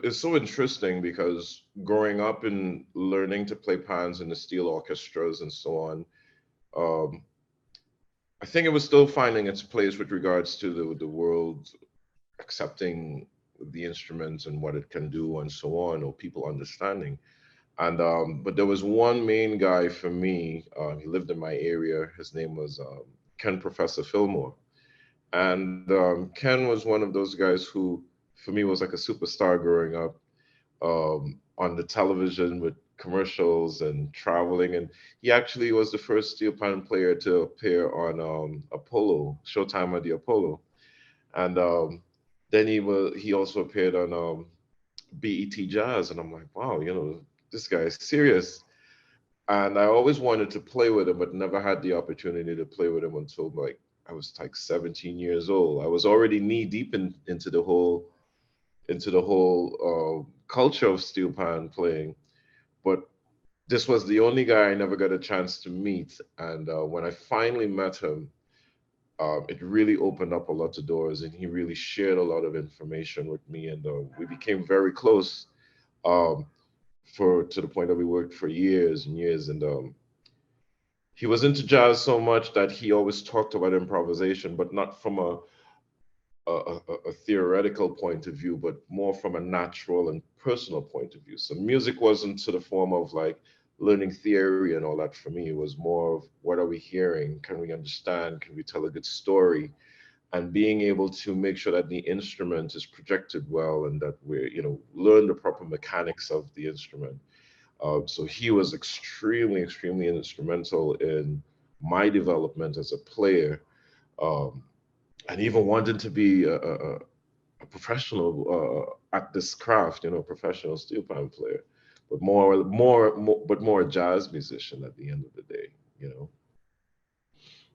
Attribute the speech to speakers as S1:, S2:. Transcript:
S1: it's so interesting because growing up and learning to play pans in the steel orchestras and so on, um, I think it was still finding its place with regards to the world accepting the instruments and what it can do and so on, or people understanding. And but there was one main guy for me. He lived in my area. His name was Ken Professor Fillmore, and Ken was one of those guys who, for me, was like a superstar growing up, on the television with commercials and traveling. And he actually was the first steel pan player to appear on Apollo, Showtime at the Apollo. And then he also appeared on BET Jazz. And I'm like, wow, this guy is serious. And I always wanted to play with him, but never had the opportunity to play with him until like I was like 17 years old. I was already knee deep into the whole culture of steel pan playing, but this was the only guy I never got a chance to meet. And when I finally met him, it really opened up a lot of doors, and he really shared a lot of information with me, and we became very close. Um, for to the point that we worked for years and years, and he was into jazz so much that he always talked about improvisation, but not from a theoretical point of view, but more from a natural and personal point of view. So music wasn't to the form of like learning theory and all that for me. It was more of what are we hearing? Can we understand? Can we tell a good story? And being able to make sure that the instrument is projected well and that we learn the proper mechanics of the instrument. So he was extremely, extremely instrumental in my development as a player, um, and even wanting to be a professional at this craft, professional steel pan player, but more a jazz musician at the end of the day.